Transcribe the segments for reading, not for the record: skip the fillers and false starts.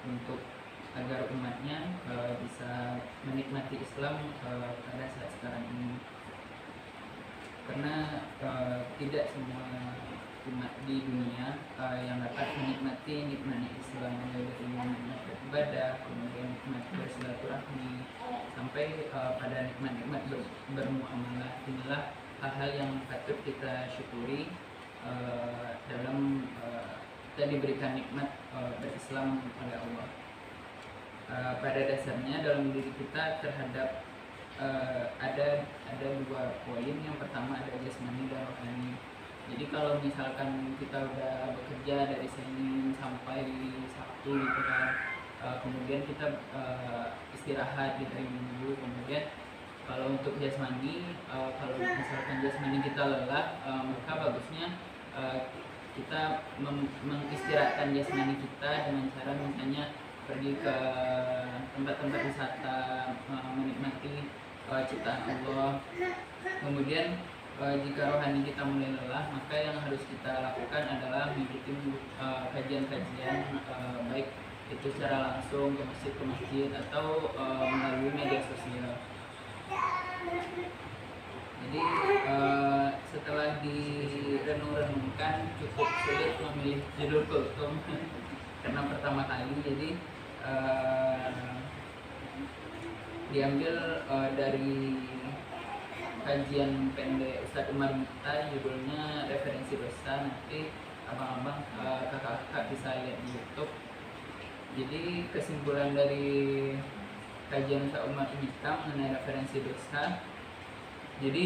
untuk agar umatnya bisa menikmati Islam pada saat sekarang ini. Karena tidak semua umat di dunia yang dapat menikmati nikmatnya Islam, mulai dari nikmat beribadah, kemudian nikmat bersilaturahmi, sampai pada nikmat-nikmat bermuamalah. Inilah hal-hal yang patut kita syukuri dalam kita diberikan nikmat berislam oleh Allah. Pada dasarnya dalam diri kita terhadap ada dua poin. Yang pertama ada jasmani dan rohani. Jadi kalau misalkan kita udah bekerja dari Senin sampai Sabtu gitu kan, kemudian kita istirahat di hari Minggu, kemudian kalau untuk jasmani, kalau misalkan jasmani kita lelah, maka bagusnya kita mengistirahatkan jasmani kita dengan cara misalnya pergi ke tempat-tempat wisata, menikmati ciptaan Allah. Kemudian jika rohani kita mulai lelah, maka yang harus kita lakukan adalah mengikuti kajian-kajian, baik itu secara langsung ke masjid atau melalui media sosial. Jadi setelah direnung-renungkan, cukup sulit memilih judul kultum karena pertama kali. Jadi diambil dari kajian pendek Ustadz Umar Mukhtar, judulnya Referensi Dosa. Nanti abang-abang, kakak-kakak bisa lihat di YouTube. Jadi kesimpulan dari kajian Ustadz Umar Mukhtar mengenai referensi dosa, jadi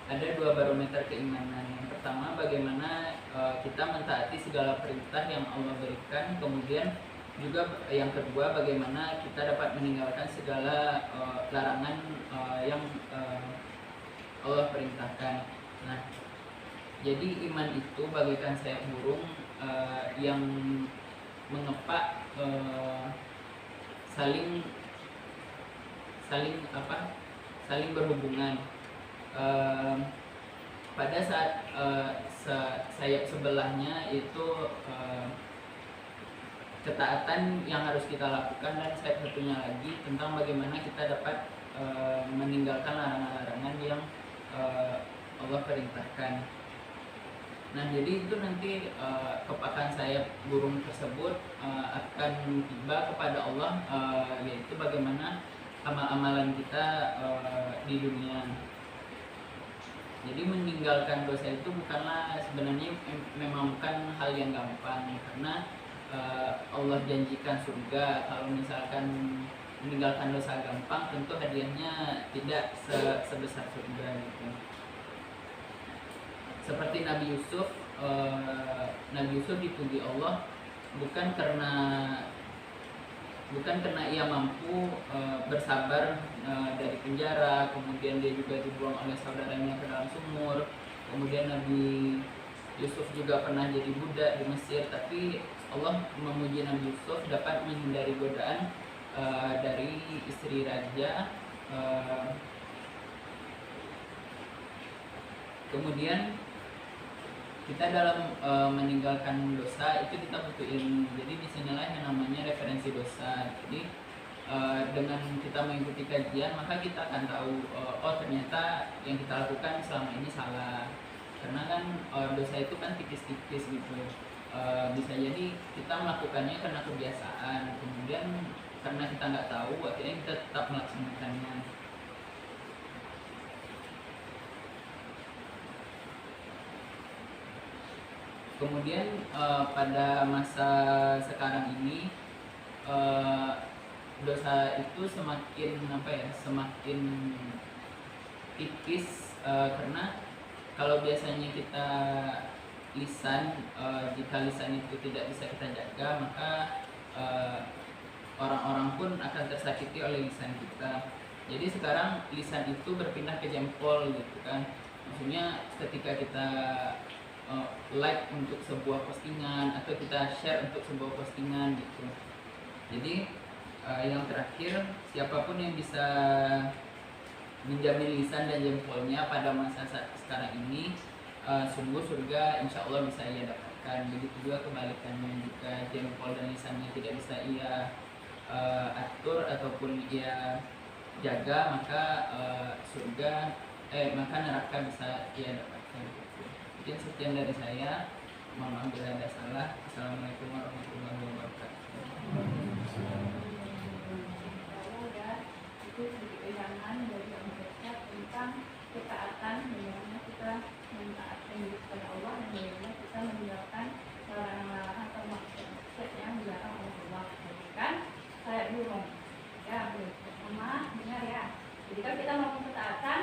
ada dua barometer keimanan. Yang pertama, bagaimana kita mentaati segala perintah yang Allah berikan. Kemudian juga yang kedua, bagaimana kita dapat meninggalkan segala larangan yang Allah perintahkan. Nah, jadi iman itu bagaikan sayap burung yang mengepak, saling berhubungan. Pada saat sayap sebelahnya itu ketaatan yang harus kita lakukan, dan sayap satunya lagi tentang bagaimana kita dapat meninggalkan larangan-larangan yang Allah perintahkan. Nah, jadi itu nanti kepakan sayap burung tersebut akan tiba kepada Allah, yaitu bagaimana amal-amalan kita di dunia. Jadi meninggalkan dosa itu bukanlah sebenarnya memang bukan hal yang gampang, karena Allah janjikan surga. Kalau misalkan meninggalkan dosa gampang, tentu hadiahnya tidak sebesar surga gitu. Seperti Nabi Yusuf dipuji Allah bukan karena ia mampu bersabar dari penjara, kemudian dia juga dibuang oleh saudaranya ke dalam sumur. Kemudian Nabi Yusuf juga pernah jadi budak di Mesir, tapi Allah memuji Nabi Yusuf dapat menghindari godaan dari istri raja. Kemudian kita dalam meninggalkan dosa itu kita butuhin. Jadi disinilah yang namanya referensi dosa. Jadi dengan kita mengikuti kajian, maka kita akan tahu oh ternyata yang kita lakukan selama ini salah. Karena kan dosa itu kan tipis-tipis gitu. Bisa jadi kita melakukannya karena kebiasaan, kemudian karena kita nggak tahu, akhirnya kita tetap melaksanakannya. Kemudian pada masa sekarang ini dosa itu semakin tipis, karena kalau biasanya kita lisan, jika lisan itu tidak bisa kita jaga, maka orang-orang pun akan tersakiti oleh lisan kita. Jadi sekarang lisan itu berpindah ke jempol gitu kan. Maksudnya ketika kita like untuk sebuah postingan atau kita share untuk sebuah postingan gitu. Jadi yang terakhir, siapapun yang bisa menjamin lisan dan jempolnya pada masa sekarang ini, sungguh surga insya Allah bisa ia dapat. kebaikan. Begitu juga kebalikannya, jika jempol dan lisannya tidak bisa ia atur ataupun ia jaga, maka maka neraka bisa ia dapatkan. Mungkin sekian dari saya. Mohon maaf bila ada salah. Assalamualaikum warahmatullahi wabarakatuh. Itu sedikit pegangan dari mereka tentang ketaatan, bagaimana kita mentaatkan diri kepada Allah dan bagaimana kita meninggalkan larangan-larangan atau maksiat yang dilarang oleh Allah. Jadi kan saya dulu ya, pertama dengar ya. Jadi kan kita mau ketaatan,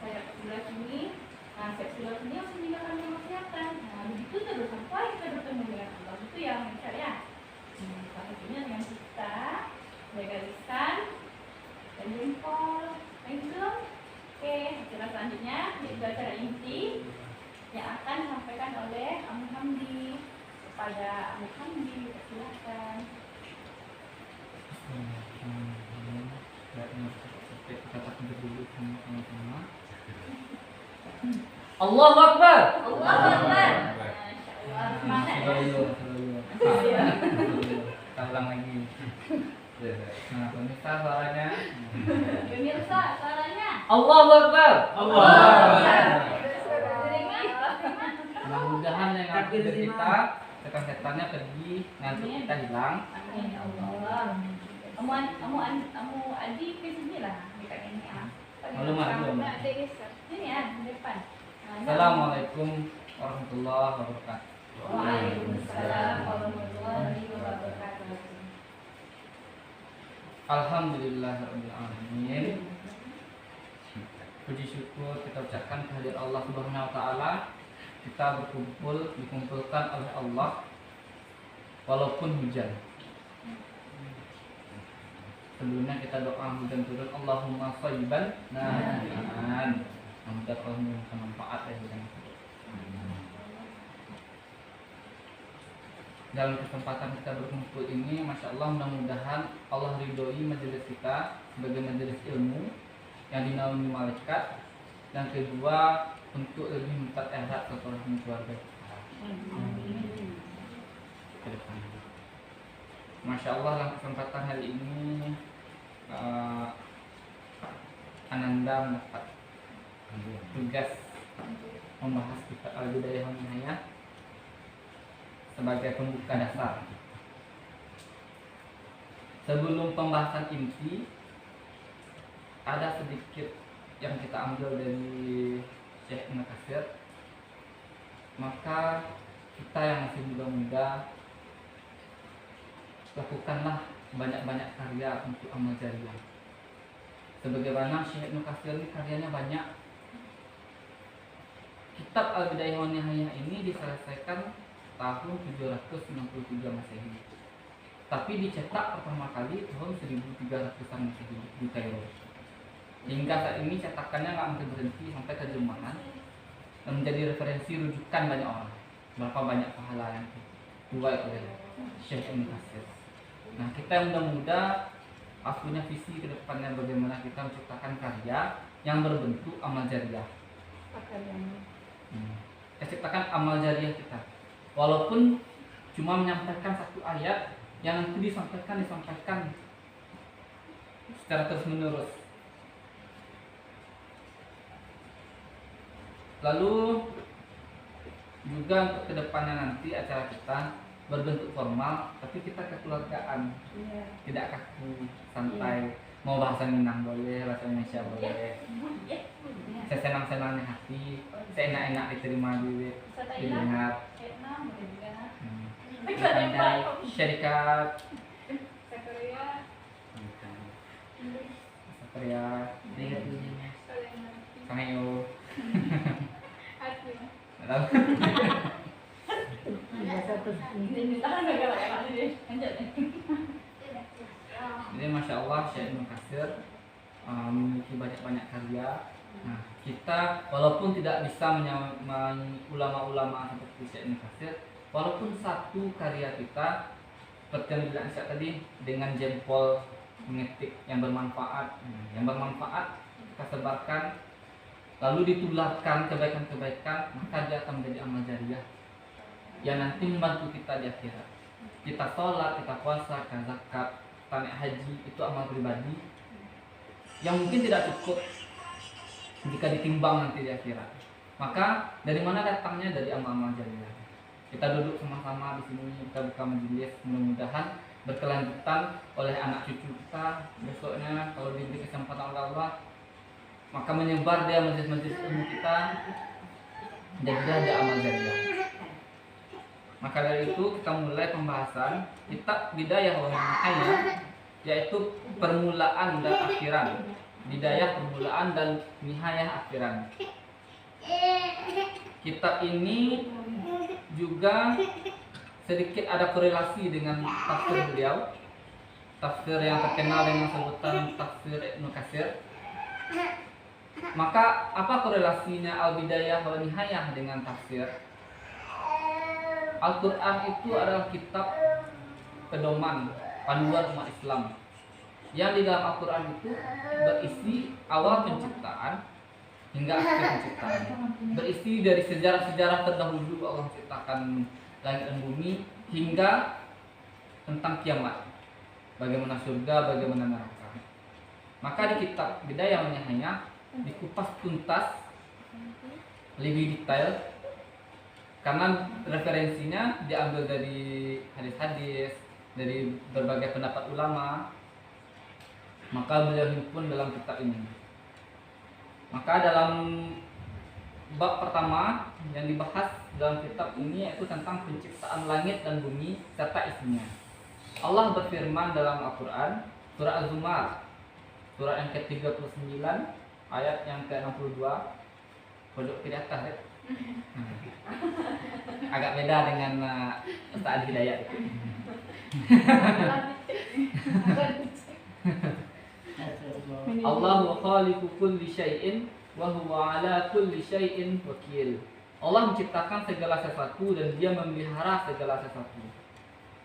saya sebelah sini. Nah, sebelah sini harus meninggalkan kemaksiatan. Nah, begitu terus sampai kita bertemu dengan Allah. Itu yang ya. Salah satunya dengan kita jaga lisan dan jempol. Itu oke. Acara selanjutnya yaitu acara inti yang akan disampaikan oleh Amu Hamdi. Kepada Amu Hamdi, silakan. Kita akan berdiri sama-sama. Allahu Akbar. Allahu Akbar. Masyaallah. Semangat ya. Kita ulang lagi. Nah, pemirsa suaranya. Pemirsa suaranya. Allahu Akbar. Allahu Akbar. Mudah-mudahan yang ngatur kita, setan-setannya pergi, ngantuk kita hilang. Amin ya Allah. Kamu Adi ke sini lah dekat ini ah. Belum. Sini ya di depan. Assalamualaikum warahmatullahi wabarakatuh. Waalaikumsalam warahmatullahi wabarakatuh. Alhamdulillahirabbil alamin. Puji syukur kita ucapkan kehadirat Allah Subhanahu wa taala. Kita dikumpulkan oleh Allah walaupun hujan. Sebelumnya kita doa hujan turun, Allahumma shayyiban nafi'an. Semoga Allah memberikan manfaat dari hujan tersebut. Dalam kesempatan kita berkumpul ini, Masya Allah, mudah-mudahan Allah ridhoi majelis kita sebagai majelis ilmu yang dinaungi malaikat. Yang kedua, untuk lebih mempererat kekeluargaan keluarga kita ke depan. Masya Allah, dalam kesempatan hari ini Ananda mendapat tugas membahas kitab Al-Bidayah wan Nihayah sebagai pembuka dasar. Sebelum pembahasan inti, ada sedikit yang kita ambil dari Syekh Ibnu Katsir. Maka kita yang masih muda-muda, lakukanlah banyak-banyak karya untuk amal jariah. Sebagaimana Syekh Ibnu Katsir ini karyanya banyak. Kitab Al-Bidayah wan Nihayah ini diselesaikan tahun 793 Masehi. Tapi dicetak pertama kali tahun 1300-an Masehi di Kairo. Hingga saat ini cetakannya nggak berhenti sampai terjemahan dan menjadi referensi rujukan banyak orang. Berapa banyak pahala yang dibuat oleh Syekh Ibnu Katsir. Nah, kita yang muda-muda harus punya visi ke depannya bagaimana kita menciptakan karya yang berbentuk amal jariah. Kita ciptakan amal jariah kita. Walaupun cuma menyampaikan satu ayat yang nanti disampaikan secara terus-menerus. Lalu juga untuk kedepannya nanti acara kita berbentuk formal, tapi kita kekeluargaan, tidak kaku, santai. Mau bahasa Minang boleh, bahasa Indonesia boleh. Sesenang-senangnya hati, seenak-enak diterima didengar. Pandai, syarikat, Satria, Sangayo. Jadi Masya Allah, Syekh Ibnu Katsir memiliki banyak-banyak karya. Nah, kita walaupun tidak bisa menyamai ulama-ulama seperti Syekh Ibnu Katsir, walaupun satu karya kita seperti yang bilang Syekh tadi, dengan jempol mengetik yang bermanfaat, kita sebarkan, lalu ditularkan kebaikan-kebaikan, maka dia akan menjadi amal jariah yang nanti membantu kita di akhirat. Kita sholat, kita puasa, kita zakat, kita naik haji, itu amal pribadi yang mungkin tidak cukup jika ditimbang nanti di akhirat. Maka dari mana datangnya? Dari amal-amal jariah. Kita duduk sama-sama di sini, kita buka majelis, mudah-mudahan berkelanjutan oleh anak cucu kita besoknya kalau diberi kesempatan oleh Allah, maka menyebar dia majelis-majelis ilmu kita dan juga ada amal jariah. Maka dari itu kita mulai pembahasan kitab Bidayah wa Nihayah, yaitu permulaan dan akhiran. Bidayah permulaan dan nihayah akhiran. Kitab ini juga sedikit ada korelasi dengan tafsir beliau, tafsir yang terkenal dengan sebutan tafsir Ibnu Katsir. Maka apa korelasinya Al-Bidayah wal Nihayah dengan tafsir? Al-Quran itu adalah kitab pedoman panduan umat Islam yang di dalam Al-Quran itu berisi awal penciptaan hingga akhir penciptaan, berisi dari sejarah-sejarah terdahulu Allah menciptakan langit dan bumi hingga tentang kiamat, bagaimana surga, bagaimana neraka. Maka di kitab Bidayah wal Nihayah dikupas tuntas lebih detail karena referensinya diambil dari hadis-hadis, dari berbagai pendapat ulama. Maka beliau himpun dalam kitab ini. Maka dalam bab pertama yang dibahas dalam kitab ini yaitu tentang penciptaan langit dan bumi serta isinya. Allah berfirman dalam Al-Quran surah Az-Zumar, surah yang ke-39 ayat yang ke-62. Pojok kiri atas ya. Agak beda dengan Ustaz Hidayat itu. Allahu khaliqu kulli syai'in wa huwa ala kulli syai'in wakil. Allah menciptakan segala sesuatu dan Dia memelihara segala sesuatu.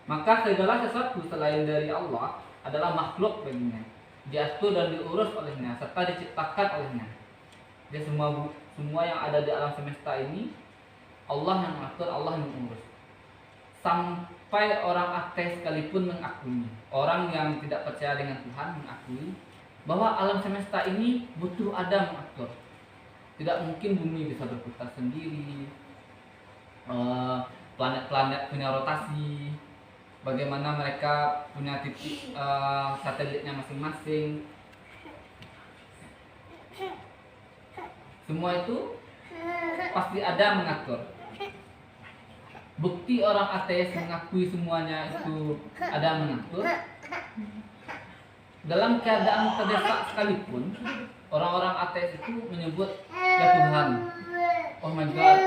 Maka segala sesuatu selain dari Allah adalah makhluk baginya, diatur dan diurus olehnya serta diciptakan olehnya. Dia semua yang ada di alam semesta ini Allah yang mengatur, Allah yang mengurus. Sampai orang ateis sekalipun mengakui, orang yang tidak percaya dengan Tuhan mengakui bahwa alam semesta ini butuh ada mengatur. Tidak mungkin bumi bisa berputar sendiri, planet-planet punya rotasi, bagaimana mereka punya titik satelitnya masing-masing. Semua itu pasti ada mengatur. Bukti orang ateis mengakui semuanya itu ada mengatur. Dalam keadaan terdesak sekalipun, orang-orang ateis itu menyebut ya Tuhan, oh my God,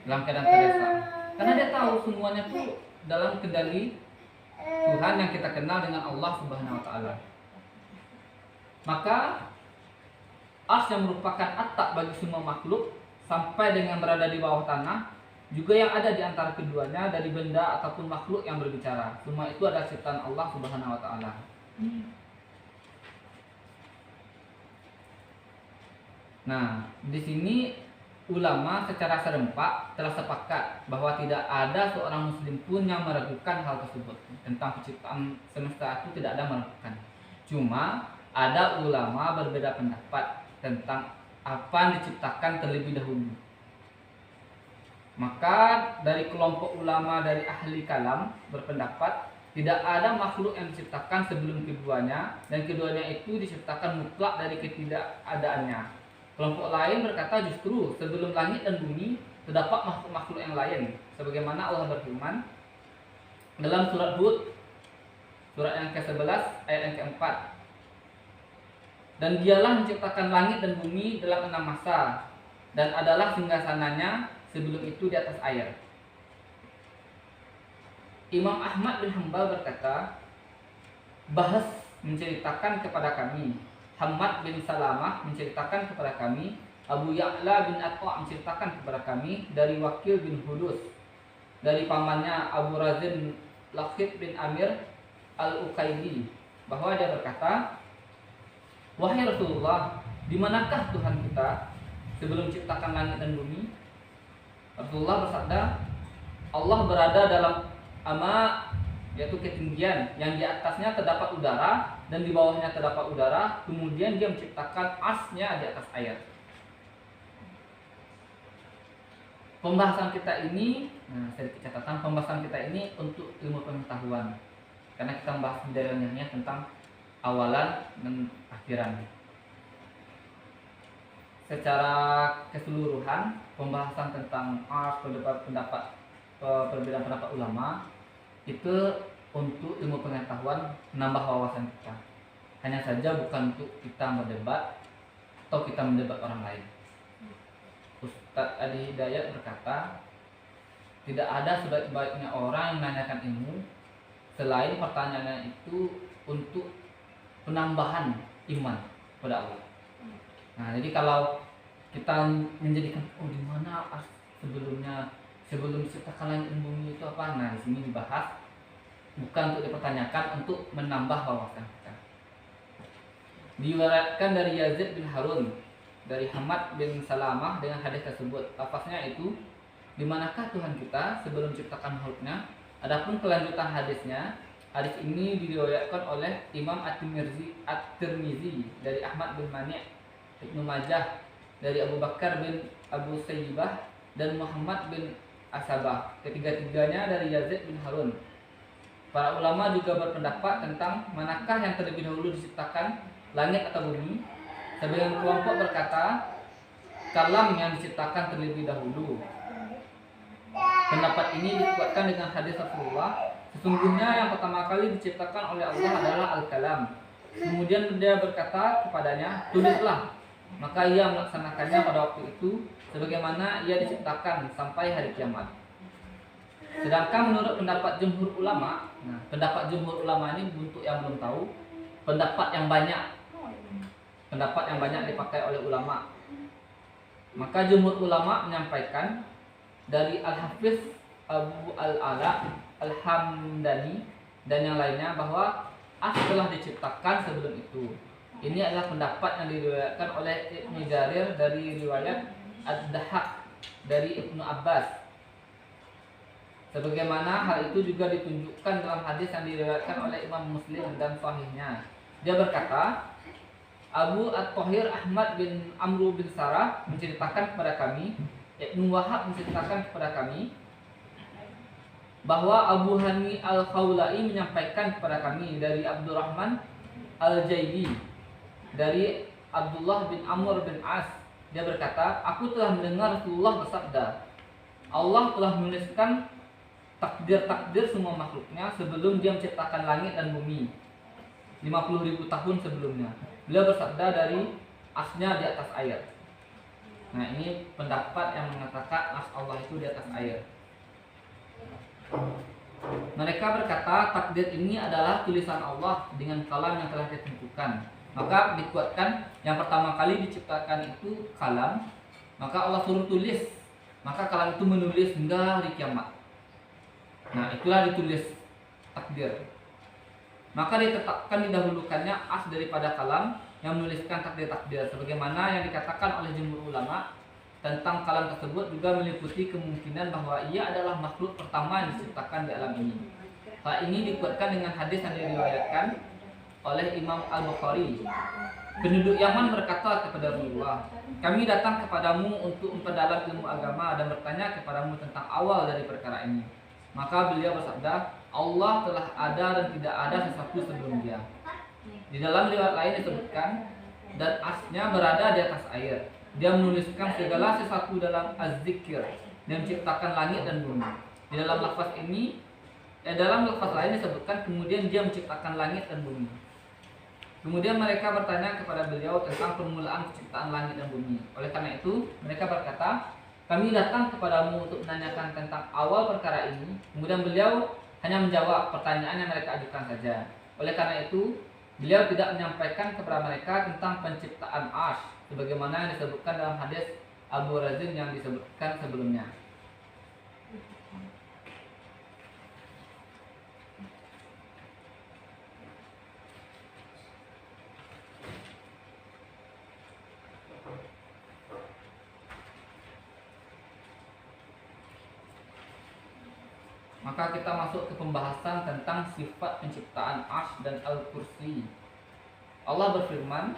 dalam keadaan terdesak. Karena dia tahu semuanya itu dalam kendali Tuhan yang kita kenal dengan Allah Subhanahu wa Ta'ala. Maka Ars yang merupakan atap bagi semua makhluk sampai dengan berada di bawah tanah, juga yang ada di antara keduanya dari benda ataupun makhluk yang berbicara, semua itu adalah ciptaan Allah Subhanahu wa Ta'ala. Nah, di sini ulama secara serempak telah sepakat bahwa tidak ada seorang muslim pun yang meragukan hal tersebut. Tentang penciptaan semesta itu tidak ada meragukan. Cuma ada ulama berbeda pendapat tentang apa yang diciptakan terlebih dahulu. Maka dari kelompok ulama dari ahli kalam berpendapat tidak ada makhluk yang diciptakan sebelum keduanya, dan keduanya itu diciptakan mutlak dari ketidakadaannya. Kelompok lain berkata justru sebelum langit dan bumi terdapat makhluk-makhluk yang lain, sebagaimana Allah berfirman dalam surat Hud, surat yang ke-11 ayat yang ke-4. Dan Dialah menciptakan langit dan bumi dalam 6 masa, dan adalah singgasananya sebelum itu di atas air. Imam Ahmad bin Hanbal berkata, Bahas menceritakan kepada kami, Hamad bin Salamah menceritakan kepada kami, Abu Ya'la bin Atwa menceritakan kepada kami dari Wakil bin Hudus, dari pamannya Abu Razin Lakhid bin Amir Al-Uqaidi, bahwa dia berkata, Wahai Rasulullah, di manakah Tuhan kita sebelum menciptakan langit dan bumi? Rasulullah bersabda, Allah berada dalam ama, yaitu ketinggian yang di atasnya terdapat udara dan di bawahnya terdapat udara, kemudian dia menciptakan arsy-Nya di atas air. Pembahasan kita ini, sedikit catatan, pembahasan kita ini untuk ilmu pengetahuan, karena kita membahas bedanya tentang awalan dan akhiran. Secara keseluruhan, pembahasan tentang perbedaan pendapat ulama itu untuk ilmu pengetahuan, menambah wawasan kita. Hanya saja bukan untuk kita berdebat atau kita mendebat orang lain. Ustadz Adi Hidayat berkata, tidak ada sebaik-baiknya orang yang menanyakan ilmu selain pertanyaannya itu untuk penambahan iman kepada Allah. Nah, jadi kalau kita menjadikan di mana sebelum diciptakan langit dan bumi itu apa? Nah, di sini dibahas bukan untuk dipertanyakan, untuk menambah wawasan kita. Diriwayatkan dari Yazid bin Harun dari Hamad bin Salamah dengan hadis tersebut. Lafaznya itu, di manakah Tuhan kita sebelum menciptakan makhluknya? Adapun kelanjutan hadisnya, hadis ini diriwayatkan oleh Imam At-Tirmizi dari Ahmad bin Mani', Ibnu Majah dari Abu Bakar bin Abu Sayyibah dan Muhammad bin Asabah. Ketiga-tiganya dari Yazid bin Harun. Para ulama juga berpendapat tentang manakah yang terlebih dahulu diciptakan, langit atau bumi. Sebagian kelompok berkata kalam yang diciptakan terlebih dahulu. Pendapat ini dikuatkan dengan hadis Rasulullah, sesungguhnya yang pertama kali diciptakan oleh Allah adalah Al-Kalam. Kemudian dia berkata kepadanya, tulislah. Maka ia melaksanakannya pada waktu itu sebagaimana ia diciptakan sampai hari kiamat. Sedangkan menurut pendapat jumhur ulama, pendapat jumhur ulama ini untuk yang belum tahu, pendapat yang banyak dipakai oleh ulama. Maka jumhur ulama menyampaikan dari Al-Hafiz Abu Al-Ala Al-Hamdani dan yang lainnya bahwa telah diciptakan sebelum itu. Ini adalah pendapat yang diriwayatkan oleh Ibnu Jarir dari riwayat Ad-Dahhak dari Ibnu Abbas. Sebagaimana hal itu juga ditunjukkan dalam hadis yang diriwayatkan oleh Imam Muslim dan sahihnya. Dia berkata, Abu At-Thahir Ahmad bin Amru bin Sarah menceritakan kepada kami, Ibnu Wahab menceritakan kepada kami, bahwa Abu Hani Al-Khawlai menyampaikan kepada kami dari Abdurrahman Al-Jaibi dari Abdullah bin Amr bin As. Dia berkata, aku telah mendengar Rasulullah bersabda, Allah telah menuliskan takdir-takdir semua makhluknya sebelum dia menciptakan langit dan bumi 50.000 tahun sebelumnya. Beliau bersabda dari asnya di atas air. Nah, ini pendapat yang mengatakan as Allah itu di atas air. Mereka berkata takdir ini adalah tulisan Allah dengan kalam yang telah ditentukan. Maka dikuatkan yang pertama kali diciptakan itu kalam, maka Allah suruh tulis, maka kalam itu menulis hingga hari kiamat. Nah, itulah ditulis takdir. Maka ditetapkan didahulukannya as daripada kalam yang menuliskan takdir-takdir, sebagaimana yang dikatakan oleh jumhur ulama tentang kalam tersebut juga meliputi kemungkinan bahwa ia adalah makhluk pertama yang diciptakan di alam ini. Hal ini dikuatkan dengan hadis yang diriwayatkan oleh Imam Al-Bukhari. Penduduk Yaman berkata kepada Rasulullah, kami datang kepadamu untuk memperdalam ilmu agama dan bertanya kepadamu tentang awal dari perkara ini. Maka beliau bersabda, Allah telah ada dan tidak ada sesuatu sebelum dia. Di dalam riwayat lain disebutkan, dan asnya berada di atas air. Dia menuliskan segala sesuatu dalam az-zikir dan menciptakan langit dan bumi. Di dalam lafaz ini, dalam lafaz lain disebutkan kemudian dia menciptakan langit dan bumi. Kemudian mereka bertanya kepada beliau tentang permulaan penciptaan langit dan bumi. Oleh karena itu, mereka berkata, kami datang kepadamu untuk menanyakan tentang awal perkara ini. Kemudian beliau hanya menjawab pertanyaan yang mereka ajukan saja. Oleh karena itu, beliau tidak menyampaikan kepada mereka tentang penciptaan Arsy, sebagaimana yang disebutkan dalam hadis Abu Razin yang disebutkan sebelumnya. maka kita masuk ke pembahasan tentang sifat penciptaan Arsy dan Al-Kursi. Allah berfirman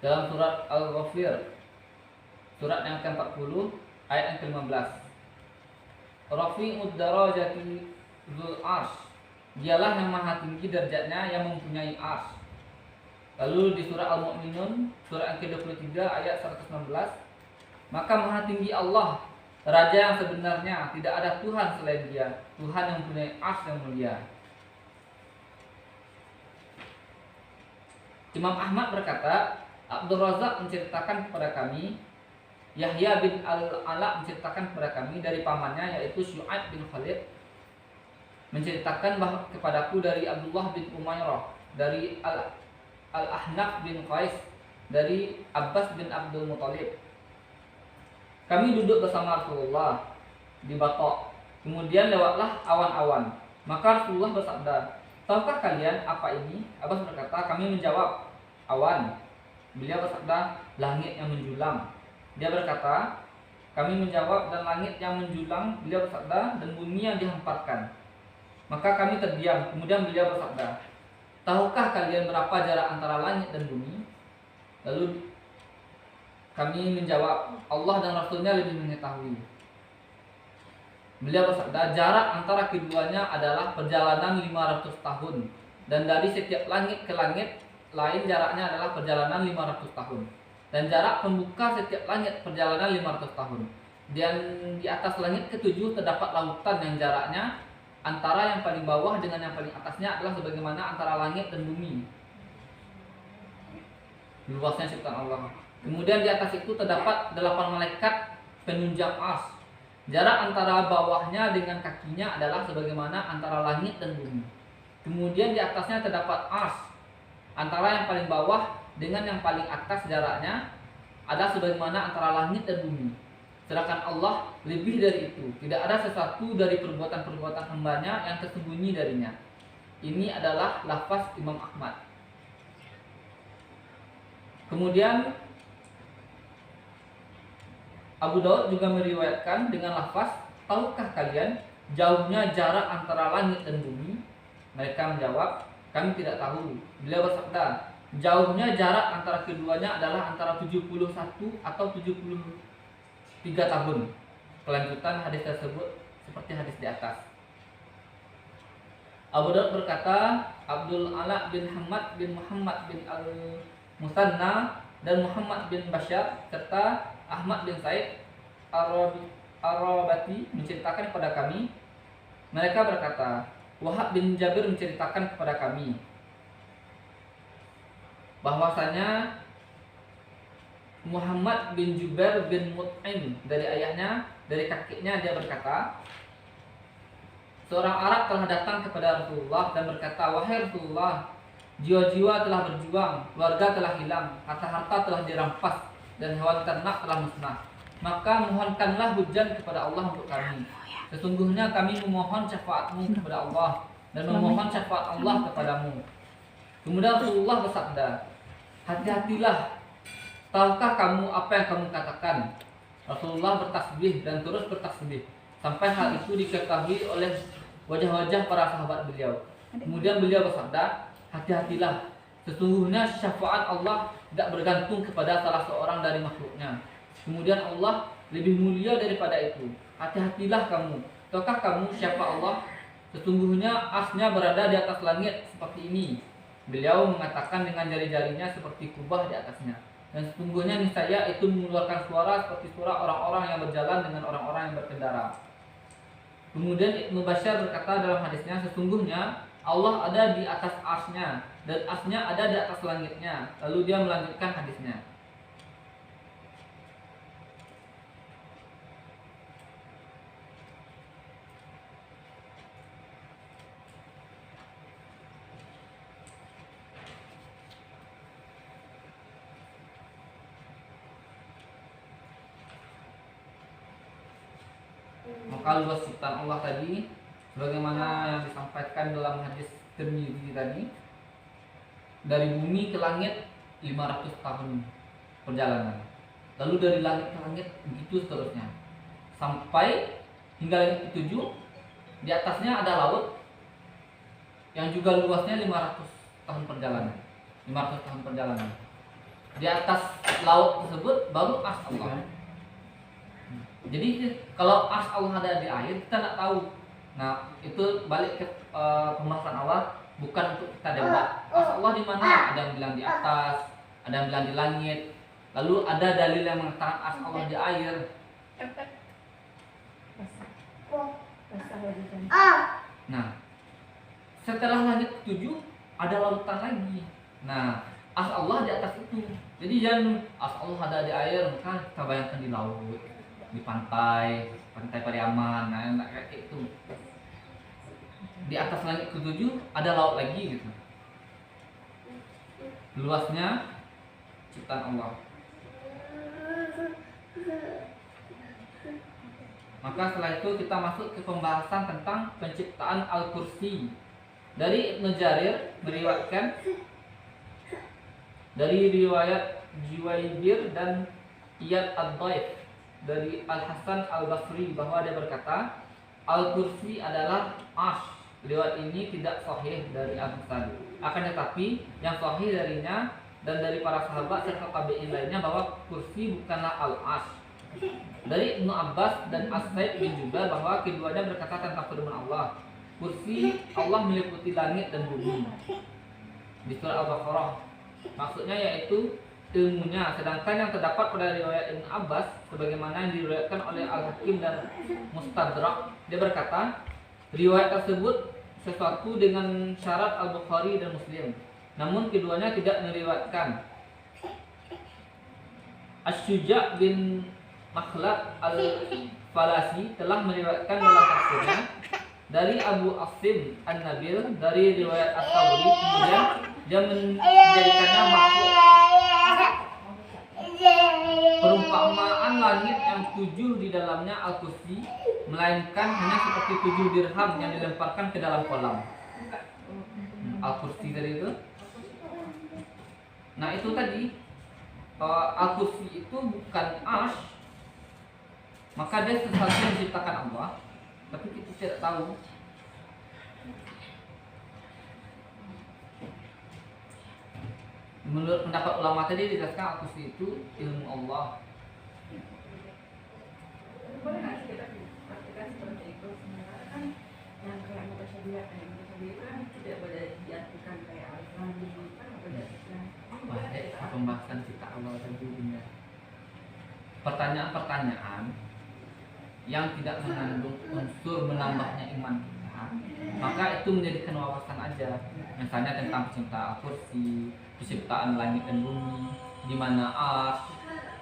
dalam surat Al-Ghafir, surat yang ke-40 ayat yang ke-15. Rafi'ud darajati dzul arsy, dialah yang maha tinggi derajatnya yang mempunyai arsy. Lalu di surah Al-Mu'minun surah yang ke-23 ayat 116, maka maha tinggi Allah, Raja yang sebenarnya, tidak ada Tuhan selain Dia, Tuhan yang mempunyai arsy yang mulia. Imam Ahmad berkata, Abdul Razak menceritakan kepada kami, Yahya bin Al-Ala menceritakan kepada kami dari pamannya yaitu Syu'aib bin Khalid, menceritakan kepadaku dari Abdullah bin Umairah, dari Al-Ahnaf bin Qais, dari Abbas bin Abdul Muthalib. Kami duduk bersama Rasulullah di batok, kemudian lewatlah awan-awan. Maka Rasulullah bersabda, tahukah kalian apa ini? Abbas berkata, kami menjawab, awan. Beliau bersabda, langit yang menjulang. Dia berkata, kami menjawab, dan langit yang menjulang. Beliau bersabda, dan bumi yang dihamparkan. Maka kami terdiam. Kemudian beliau bersabda, tahukah kalian berapa jarak antara langit dan bumi? Lalu kami menjawab, Allah dan Rasulnya lebih mengetahui. Beliau bersabda, jarak antara keduanya adalah perjalanan 500 tahun. Dan dari setiap langit ke langit lain jaraknya adalah perjalanan 500 tahun. Dan jarak pembuka setiap langit perjalanan 500 tahun. Dan di atas langit ketujuh terdapat lautan yang jaraknya antara yang paling bawah dengan yang paling atasnya adalah sebagaimana antara langit dan bumi. Luasnya ciptaan Allah. Kemudian di atas itu terdapat 8 malaikat penunjang arsy. Jarak antara bawahnya dengan kakinya adalah sebagaimana antara langit dan bumi. Kemudian di atasnya terdapat arsy. Antara yang paling bawah dengan yang paling atas jaraknya adalah sebagaimana antara langit dan bumi. Sedangkan Allah lebih dari itu. Tidak ada sesuatu dari perbuatan-perbuatan hambanya yang tersembunyi darinya. Ini adalah lafaz Imam Ahmad. Kemudian Abu Daud juga meriwayatkan dengan lafaz, tahukah kalian jauhnya jarak antara langit dan bumi? Mereka menjawab, kami tidak tahu. Beliau bersabda, jauhnya jarak antara keduanya adalah antara 71 atau 73 tahun. Kelanjutan hadis tersebut seperti hadis di atas. Abu Daud berkata, Abdul Ala bin Hamad bin Muhammad bin Al-Musanna dan Muhammad bin Bashar serta Ahmad bin Said Ar-Rabati menceritakan kepada kami. Mereka berkata, Wahab bin Jabir menceritakan kepada kami bahwasanya Muhammad bin Jubair bin Mut'im dari ayahnya, dari kakeknya, dia berkata, seorang Arab telah datang kepada Rasulullah dan berkata, wahai Rasulullah, jiwa-jiwa telah berjuang, keluarga telah hilang, harta-harta telah dirampas, dan hewan ternak telah musnah. Maka mohonkanlah hujan kepada Allah untuk kami. Sesungguhnya kami memohon syafaatmu kepada Allah dan memohon syafaat Allah kepadamu. Kemudian Rasulullah bersabda, hati-hatilah, tahukah kamu apa yang kamu katakan? Rasulullah bertasbih dan terus bertasbih sampai hal itu diketahui oleh wajah-wajah para sahabat beliau. Kemudian beliau bersabda, hati-hatilah, sesungguhnya syafaat Allah tidak bergantung kepada salah seorang dari makhluknya. Kemudian Allah lebih mulia daripada itu. Hati-hatilah kamu. Tahukah kamu siapa Allah? Sesungguhnya arsy-Nya berada di atas langit seperti ini. Beliau mengatakan dengan jari-jarinya seperti kubah di atasnya. Dan sesungguhnya niscaya itu mengeluarkan suara seperti suara orang-orang yang berjalan dengan orang-orang yang berkendara. Kemudian Ibnu Bashar berkata dalam hadisnya, sesungguhnya Allah ada di atas arsy-Nya dan arsy-Nya ada di atas langitnya. Lalu dia melanjutkan hadisnya. Maka luas ciptaan Allah tadi, sebagaimana yang disampaikan dalam hadis Tirmidzi tadi, dari bumi ke langit 500 tahun perjalanan. Lalu dari langit ke langit begitu seterusnya. Sampai hingga langit ketujuh Di atasnya ada laut yang juga luasnya 500 tahun perjalanan. 500 tahun perjalanan. Di atas laut tersebut baru ars Allah. Jadi kalau ars Allah ada di air kita nggak tahu. Nah itu balik ke pembahasan awal, bukan untuk kita debat ars Allah di mana. Ada yang bilang di atas, ada yang bilang di langit. Lalu ada dalil yang mengatakan ars Allah di air. Nah setelah langit ketujuh ada lautan lagi. Nah ars Allah di atas itu. Jadi jangan ars Allah ada di air, maka kita bayangkan di laut, di pantai Pariaman, nah enak kayak itu. Di atas langit ketujuh ada laut lagi gitu. Luasnya ciptaan Allah. Maka setelah itu kita masuk ke pembahasan tentang penciptaan Al-Kursi. Dari Ibnu Jarir meriwayatkan dari riwayat Juwaybir dan Iyad ad-Daif dari Al-Hasan Al-Basri bahwa dia berkata, Al-Kursi adalah arsy. Riwayat ini tidak sahih dari Al-Hasan. Akan tetapi yang sahih darinya dan dari para sahabat serta tabi'in lainnya bahwa kursi bukanlah al-arsy. Dari Ibnu Abbas dan As-Said bin Jubair bahwa keduanya berkata tentang firman Allah, kursi Allah meliputi langit dan bumi. Di surah Al-Baqarah. Maksudnya yaitu ilmunya. Sedangkan yang terdapat pada riwayat Ibnu Abbas sebagaimana yang diriwayatkan oleh Al-Hakim dan Mustadrak, dia berkata, riwayat tersebut sesuatu dengan syarat Al-Bukhari dan Muslim. Namun keduanya tidak meriwayatkan. Asy-Syuja' bin Makhlad Al-Falasi telah meriwayatkan dalam tafsirnya dari Abu Asim An-Nabil dari riwayat As-Sawri, kemudian dia menjadikannya makhluk. Perumpamaan langit yang 7 di dalamnya Al-Kursi, melainkan hanya seperti 7 dirham yang dilemparkan ke dalam kolam. Al-Kursi tadi itu. Nah itu tadi Al-Kursi itu bukan arsy, maka dia sesuatu yang diciptakan Allah, tapi kita tidak tahu. Menurut pendapat ulama tadi dijelaskan Al-Kursi itu ilmu Allah. Boleh nggak sih kita praktikkan seperti itu? Sebenarnya kan yang kayak mutasyabihat itu kan tidak boleh diartikan kayak Al-Quran gitu kan, nggak boleh diartikan. Pembahasan kita awal tadi ini. Pertanyaan-pertanyaan yang tidak mengandung unsur menambahnya iman kita, maka itu menjadikan wawasan aja. Misalnya tentang penciptaan kursi, penciptaan langit dan bumi, di mana ars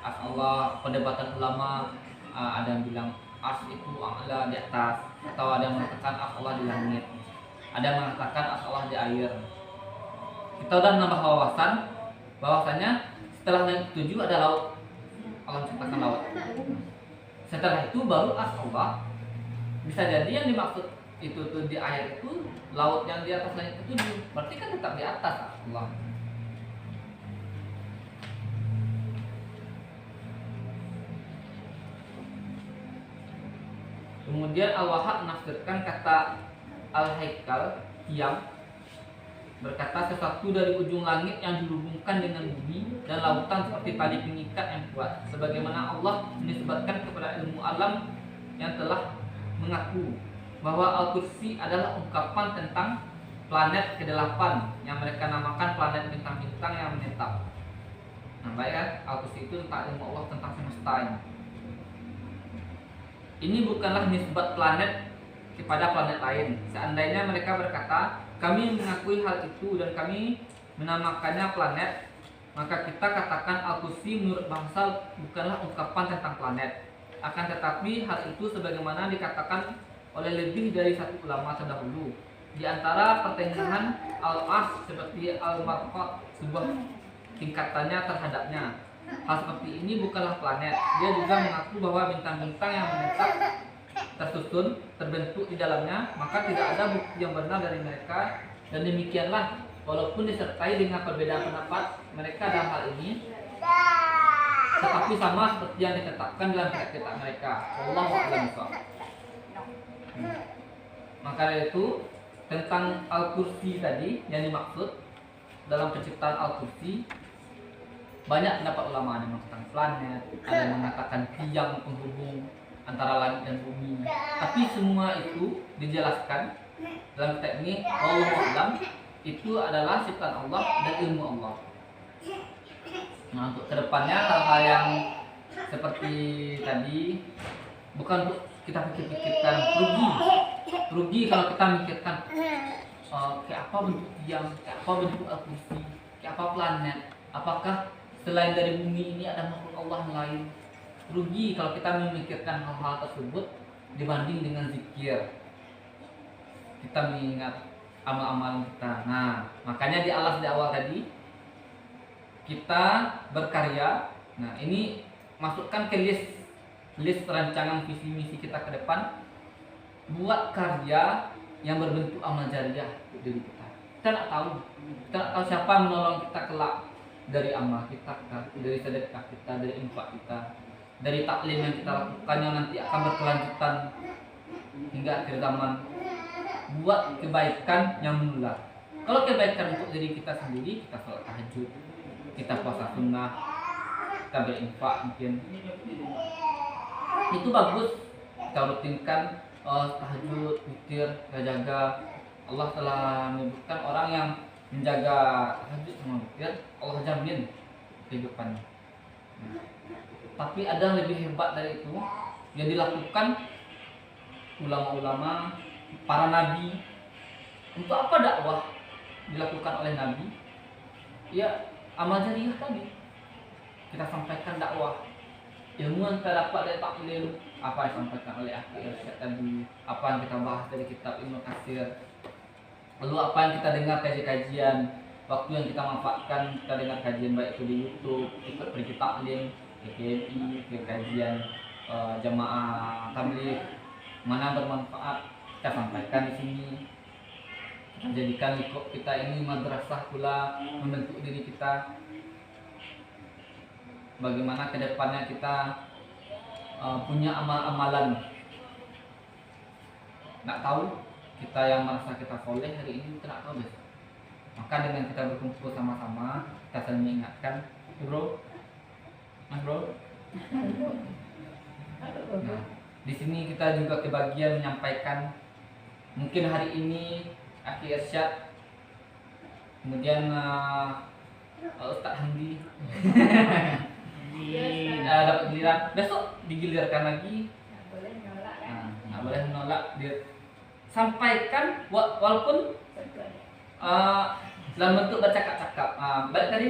Allah, perdebatan ulama, ada yang bilang ars itu Allah di atas, atau ada yang mengatakan ars Allah di langit, ada yang mengatakan ars Allah di air. Kita udah menambah wawasan bahwasanya setelah langit 7 ada laut. Allah menciptakan laut. Setelah itu baru ars Allah. Bisa jadi yang dimaksud itu tuh di air itu laut yang di atas langit itu, berarti kan tetap di atas ars Allah. Kemudian Al-Wahhab menafsirkan kata Al-Haikal yang berkata sesuatu dari ujung langit yang dihubungkan dengan bumi dan lautan seperti tali pengikat yang kuat, sebagaimana Allah menisbatkan kepada ilmu alam yang telah mengaku bahwa Al-Kursi adalah ungkapan tentang planet ke-8 yang mereka namakan planet bintang-bintang yang menetap. Nah, baik kan? Al-Kursi itu tentang ilmu Allah tentang semesta ini. Ini bukanlah nisbat planet kepada planet lain. Seandainya mereka berkata, kami mengakui hal itu dan kami menamakannya planet, maka kita katakan Al-Kursi menurut bahasa bukanlah ungkapan tentang planet. Akan tetapi hal itu sebagaimana dikatakan oleh lebih dari satu ulama terdahulu. Di antara pertengahan Al-Ars seperti Al-Marqat, sebuah tingkatannya terhadapnya. Hal seperti ini bukanlah planet. Dia juga mengaku bahwa bintang-bintang yang menetap tersusun, terbentuk di dalamnya, maka tidak ada bukti yang benar dari mereka. Dan demikianlah, walaupun disertai dengan perbedaan pendapat mereka dalam hal ini, tetapi sama seperti yang ditetapkan dalam kitab mereka. Wallahu a'lam bishawab. Maka dari itu tentang Al-Kursi tadi yang dimaksud dalam penciptaan Al-Kursi, banyak pendapat ulama, ada yang mengatakan planet, ada yang mengatakan tiang penghubung antara langit dan bumi. Tapi semua itu dijelaskan dalam kitab ini, wallahu a'lam, itu adalah ciptaan Allah dan ilmu Allah. Nah, untuk kedepannya hal-hal yang seperti tadi bukan untuk kita pikir-pikirkan rugi kalau kita mikirkan kayak apa bentuk tiang, kayak apa bentuk Al-Kursi, kayak apa planet, apakah selain dari bumi ini ada makhluk Allah yang lain. Rugi kalau kita memikirkan hal-hal tersebut dibanding dengan zikir, kita mengingat amal-amal kita. Nah, makanya di alas di awal tadi kita berkarya. Nah, ini masukkan ke list rancangan visi misi kita ke depan, buat karya yang berbentuk amal jariah untuk diri kita. Kita nggak tahu siapa yang menolong kita kelak, dari amal kita, dari sedekah kita, dari infak kita, dari taklim yang kita lakukan yang nanti akan berkelanjutan hingga akhir zaman. Buat kebaikan yang menular. Kalau kebaikan untuk diri kita sendiri, kita sholat tahajud, kita puasa sunnah, kita berinfak mungkin, itu bagus. Kita rutinkan tahajud, witir, kita jaga. Allah telah menyebutkan orang yang menjaga tahajud sama witir, Allah jamin kehidupannya. Tapi ada yang lebih hebat dari itu yang dilakukan ulama-ulama, para nabi. Untuk apa dakwah dilakukan oleh nabi? Ya, amal jariah tadi. Kita sampaikan dakwah. Ilmu yang kita dapat dari taklim, apa yang disampaikan oleh Akhi Irsyad tadi, apa yang kita bahas dari kitab Ibnu Katsir, lalu apa yang kita dengar kajian, waktu yang kita manfaatkan, kita dengar kajian baik itu di YouTube, ikut pergi taklim, KKMI, ke kajian jamaah tabligh, mana bermanfaat kita sampaikan di sini. Kita jadikan likop kita ini madrasah pula, membentuk diri kita. Bagaimana kedepannya kita punya amal-amalan. Nggak tahu kita yang merasa kita soleh hari ini, kita nggak tahu besok. Maka dengan kita berkumpul sama-sama, kita saling mengingatkan, bro, mas bro. Nah, di sini kita juga kebagian menyampaikan. Mungkin hari ini Akhi Irsyad, kemudian Ustaz Hamdi dapat giliran, besok digilirkan lagi. Nggak boleh menolak. Sampaikan walaupun dalam bentuk bercakap-cakap. Balik tadi,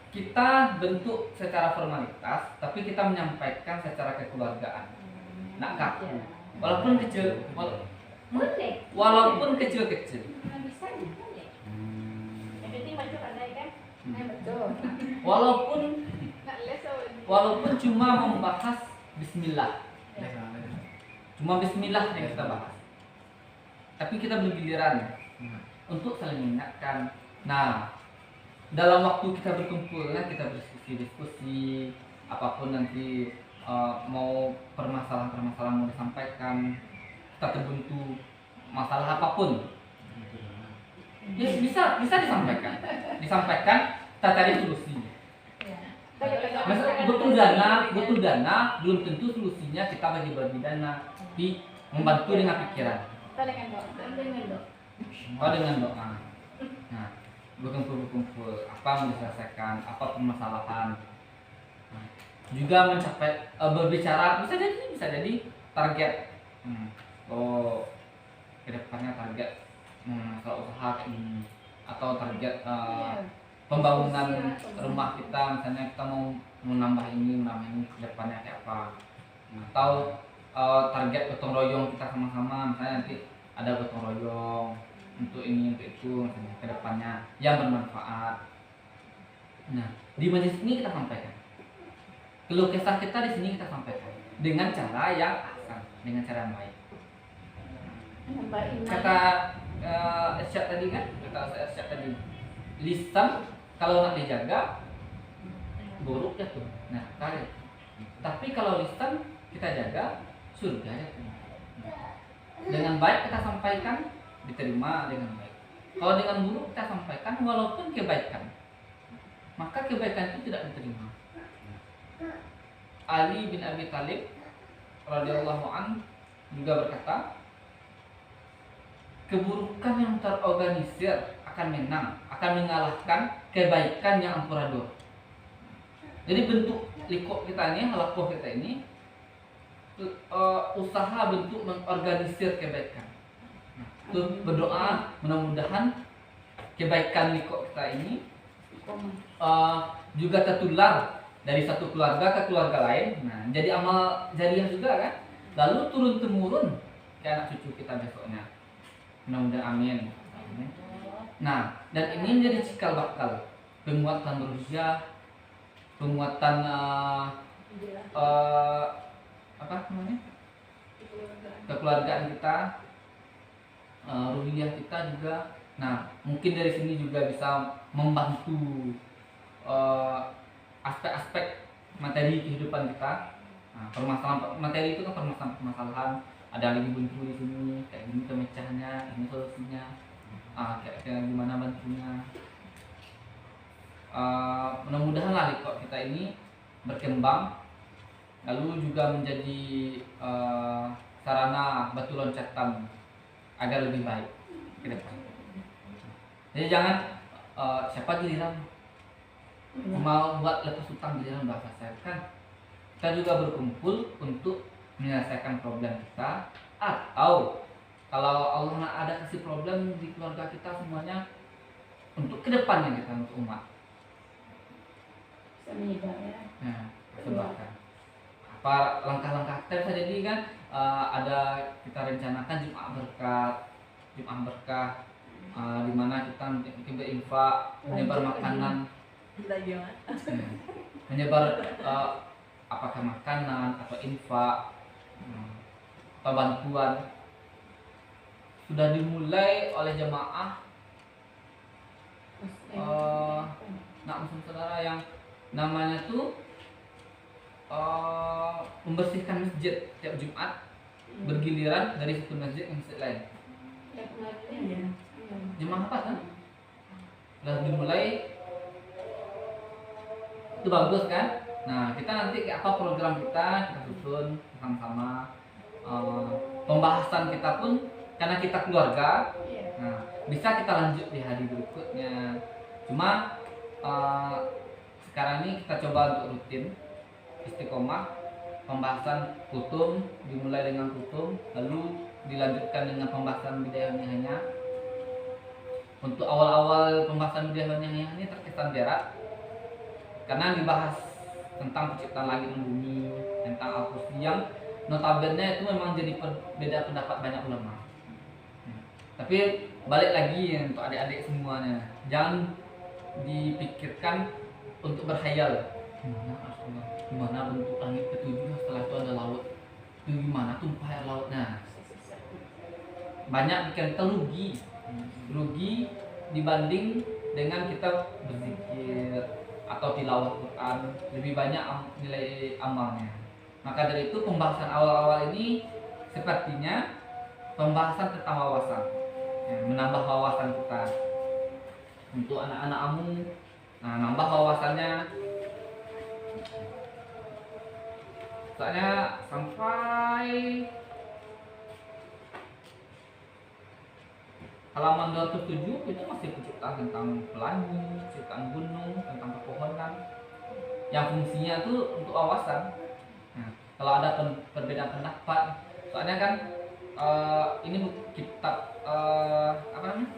kita bentuk secara formalitas, tapi kita menyampaikan secara kekeluargaan. Nak kaku, walaupun kecil, walaupun kecil-kecil. Walaupun cuma membahas Bismillah, cuma Bismillah yang kita bahas, tapi kita bergiliran untuk saling mengingatkan. Nah, dalam waktu kita berkumpul, kita berdiskusi, apapun nanti mau permasalahan mau disampaikan, kita terbuntu masalah apapun, ya bisa disampaikan, kita cari solusi. Butuh dana, belum tentu solusinya kita bagi dana, tapi membantu dengan pikiran. Dengan doa. Nah, berkumpul, apa yang diselesaikan, apa permasalahan. Nah, juga mencapai berbicara, bisa jadi target. Kedepannya target kalau usaha ini, atau target pembangunan rumah kita, misalnya kita mau menambah ini kedepannya kayak apa. Atau target gotong royong kita sama-sama, misalnya nanti ada gotong royong untuk ini untuk itu, misalnya kedepannya yang bermanfaat. Nah, di majelis ini kita sampaikan keluh kesah kita, di sini kita sampaikan dengan cara yang asal, dengan cara yang baik. Kata Irsyad tadi kan, lisan kalau nak dijaga buruk ya tuh. Nah, tapi kalau lisan kita jaga, surga ya tuh. dengan baik kita sampaikan, diterima dengan baik. Kalau dengan buruk kita sampaikan walaupun kebaikan, maka kebaikan itu tidak diterima. Ali bin Abi Thalib radhiyallahu an juga berkata, keburukan yang terorganisir akan menang, akan mengalahkan kebaikan yang amburadul. Jadi bentuk likok kita ini, halakoh kita ini, usaha bentuk mengorganisir kebaikan. Itu berdoa mudah-mudahan kebaikan likok kita ini juga tertular dari satu keluarga ke keluarga lain. Nah, jadi amal jariah juga kan. Lalu turun temurun ke anak cucu kita besoknya. Mudah-mudahan amin. Nah, dan ini menjadi cikal bakal penguatan ruhiyah, penguatan apa namanya? Kekeluargaan kita, ruhiyah kita juga. Nah, mungkin dari sini juga bisa membantu aspek-aspek materi kehidupan kita. Nah, permasalahan materi itu kan permasalahan, ada lagi buntu di sini, kayak gini pemecahnya, ini solusinya, kayak gimana bantunya. Mudah-mudahan lah kok kita ini berkembang, lalu juga menjadi sarana batu loncatan agar lebih baik ke depan. Jadi jangan siapa giliran mau buat lepas hutang giliran bahasa saya kan. Kita juga berkumpul untuk menyelesaikan problem kita, atau kalau Allah ada kasih problem di keluarga kita semuanya untuk kedepannya kita untuk umat. Nah, sebabkan apa langkah-langkah kita bisa jadi kan ada kita rencanakan Jumat berkah di mana kita mungkin berinfak, menyebar makanan, menyebar apakah makanan atau infak atau bantuan sudah dimulai oleh jemaah muslim saudara yang namanya tuh membersihkan masjid tiap Jumat bergiliran dari satu masjid ke masjid lain. Jemaah apa kan? Sudah dimulai, itu bagus kan? Nah, kita nanti kayak apa program kita susun sama-sama. Pembahasan kita pun karena kita keluarga, nah, bisa kita lanjut di hari berikutnya. Cuma sekarang ini kita coba untuk rutin istiqomah, pembahasan kutum dimulai dengan kutum, lalu dilanjutkan dengan pembahasan bidayah hanya. Untuk awal-awal pembahasan bidayah ini terkesan berat karena dibahas tentang penciptaan langit dan bumi, tentang Al-Kursi yang notabene itu memang jadi beda pendapat banyak ulama. Tapi balik lagi untuk adik-adik semuanya, jangan dipikirkan untuk berhayal. Gimana bentuk langit ketujuh setelah itu ada laut? Itu gimana tumpah air lautnya? Banyak bikin kita rugi dibanding dengan kita berzikir atau tilawah Quran, lebih banyak nilai amalnya. Maka dari itu pembahasan awal-awal ini sepertinya pembahasan tentang wawasan, menambah wawasan kita untuk anak-anakmu. Nah, nambah wawasannya. Soalnya sampai halaman 207 itu masih penciptaan tentang pelangi, ciptaan gunung, tentang pepohonan yang fungsinya itu untuk wawasan. Nah, kalau ada perbedaan pendapat, soalnya kan ini kitab apa namanya?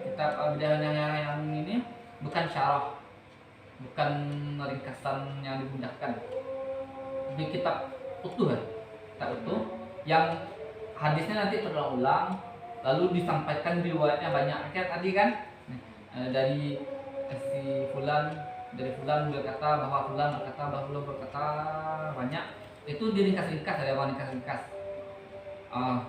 Kitab bidayah yang ini bukan syarah, bukan ringkasan yang dimudahkan. Ini kitab utuh kan? Kitab utuh yang hadisnya nanti terulang-ulang, lalu disampaikan riwayatnya banyak. Kayak tadi kan dari si fulan berkata bahwa fulan berkata banyak. Itu diringkas-ringkas, ada yang ringkas-ringkas.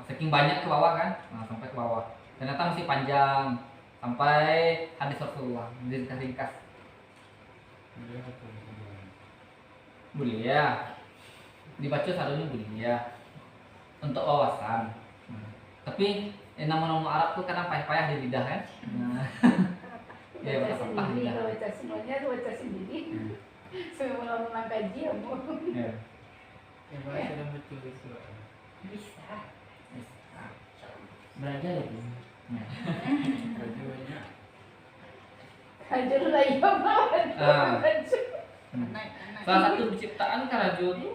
Saking banyak ke bawah kan, sampai ke bawah. Ternyata masih panjang sampai hadis Rasulullah, diringkas-ringkas. Boleh ya, dibaca satunya boleh ya, untuk wawasan. Tapi nama-nama Arab tuh kadang payah-payah di lidah kan. Nah, ya Baca baca sendiri, lidah. kalau baca semuanya tuh baca sendiri. Semua orang kaji ya mau. Ya. Ya baik dalam betul itu. Bisa. Belajar itu. Belajarnya. Hajar lah ya banget. Ah. Anak. Salah satu penciptaan Karajo itu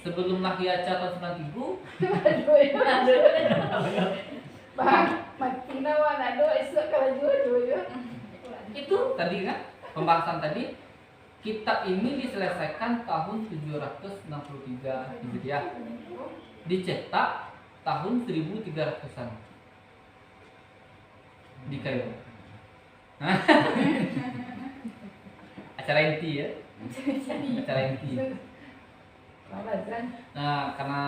sebelum Mahyaca tahun 93 Aduh ya. Bang, mati nawa nado esok kalau dua. itu tadi kan pembahasan tadi kitab ini diselesaikan tahun 763 Hijriah, dicetak tahun 1300-an di Kairo. Acara inti ya, acara inti. Alasan. Nah, karena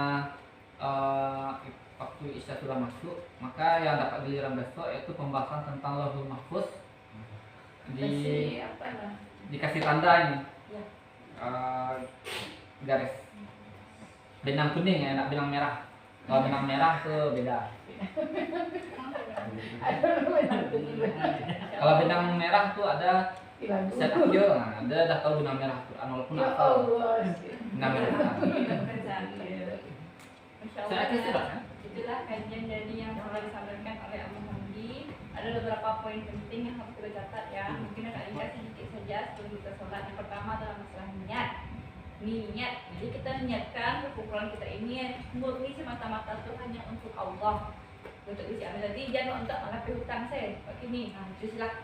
waktu Isya sudah masuk, maka yang dapat giliran besok yaitu pembahasan tentang Lauhul Mahfuz Kasih apa lah? dikasih tanda ini Ya. garis benang kuning ya, enak benang merah. Kalau benang merah tuh beda. Aduh, benar tuh gila. Kalau benang merah tuh ada Gila set dulu. video, nah, ada dah tahu benang merah Quran walaupun Ya hafal Allah. benang merah Quran. Masya Saya Allah. kasih lah kan? Itulah kajian jadi yang telah disampaikan oleh Abu Hamdi. Ada beberapa poin penting yang harus kita catat ya. Mungkin akan ingat sedikit saja sebelum kita sholat. Yang pertama adalah masalah niat. Niat. Jadi kita niatkan perkumpulan kita ini murni semata-mata itu hanya untuk Allah. Untuk isi amal tadi jangan untuk mengapi hutang saya. Begini, nah itulah.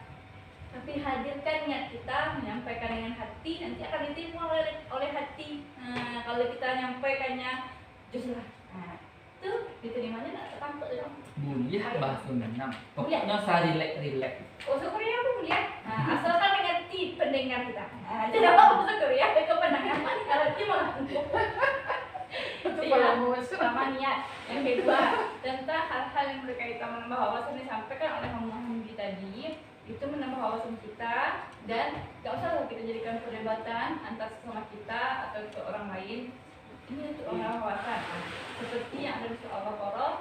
Tapi hadirkan niat kita menyampaikan dengan hati nanti akan diterima oleh hati. Nah, kalau kita nyampaikannya justru nah, itu diterimanya nggak tertampuk ya. Mulia bahasa Minang. Pokoknya saya relax. Oh, Korea aku melihat. Nah, asalkan mengerti pendengar kita. Nah, tidak apa-apa Korea ke pendengar. Ngerti mah. Itu kalau sama niat. Yang kedua, tentang hal-hal yang berkaitan menambah wawasan disampaikan oleh Hamdi tadi, itu menambah wawasan kita dan gak usah kita jadikan perdebatan antar sesama kita atau ke orang lain. Ini untuk orang wawasan. Seperti yang ada di surah Al-Baqarah,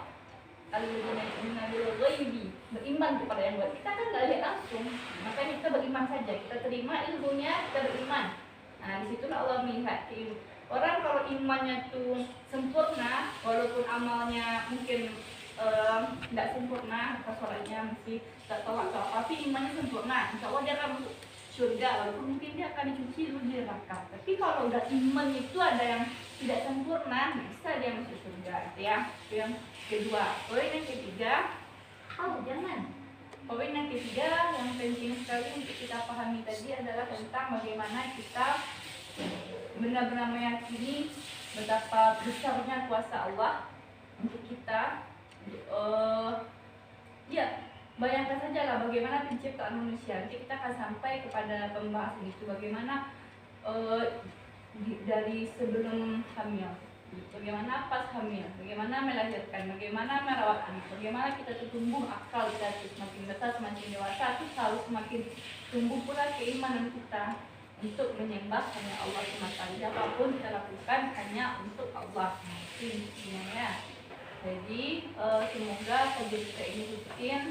al-ladzina yu'minuna bil ghaibi, beriman kepada yang buat. Kita kan nggak lihat langsung, makanya kita beriman saja. Kita terima ilmunya, kita beriman. Nah, disitulah Allah melihat orang kalau imannya tuh sempurna, walaupun amalnya mungkin tidak sempurna, atau sholatnya masih tak tahu atau apa, tapi imannya sempurna, insya Allah dia akan masuk surga, walaupun mungkin dia akan dicuci dulu di neraka. Tapi kalau udah iman itu ada yang tidak sempurna, bisa dia masuk surga, gitu ya. Itu yang kedua. Poin yang ketiga, poin yang ketiga yang penting sekali untuk kita pahami tadi adalah tentang bagaimana kita benar-benar meyakini betapa besarnya kuasa Allah untuk kita. Ya, bayangkan saja lah bagaimana penciptaan manusia. Nanti kita akan sampai kepada pembahasan itu bagaimana dari sebelum hamil, bagaimana pas hamil, bagaimana melahirkan, bagaimana merawat anak, bagaimana kita tumbuh akal kita semakin besar, semakin dewasa, itu selalu semakin tumbuh pula keimanan kita untuk menyembah hanya Allah semata. Jadi apapun kita lakukan hanya untuk Allah. Itu intinya ya. Jadi semoga kajian kita ini rutin,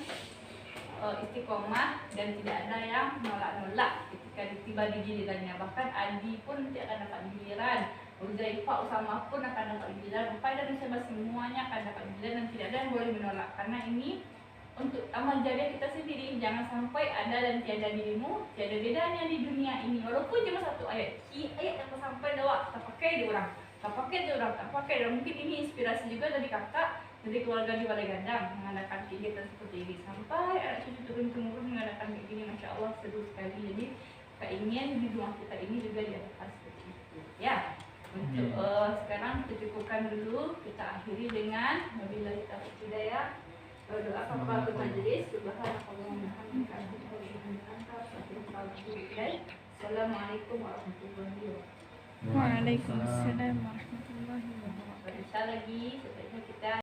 istiqomah dan tidak ada yang nolak-nolak ketika tiba di gilirannya. Bahkan Adi pun nanti akan dapat giliran, Uzaifah, Usama pun akan dapat giliran, Rufai dan Syabas semuanya akan dapat giliran dan tidak ada yang boleh menolak. Karena ini untuk amal jariah kita sendiri. Jangan sampai ada dan tiada dirimu, tiada bedanya di dunia ini. Walaupun cuma satu ayat, ayat yang sampai doa, tak pakai di orang. Tak pakai orang. Mungkin ini inspirasi juga dari kakak, dari keluarga di Balai Gandang mengadakan kegiatan seperti ini sampai anak cucu turun temurun mengadakan kayak gini. Masya Allah, seru sekali. Jadi kita ingin di rumah kita ini juga diadakan seperti itu ya. Untuk sekarang kita cukupkan dulu, kita akhiri dengan wabillahi taufiq hidayah. Doa kafaratul majelis. Subhanallahumma wa bihamdika asyhadu an la ilaha illa anta. Assalamualaikum warahmatullahi wabarakatuh. Waalaikumsalam warahmatullahi wabarakatuh. Bisa lagi sebaiknya kita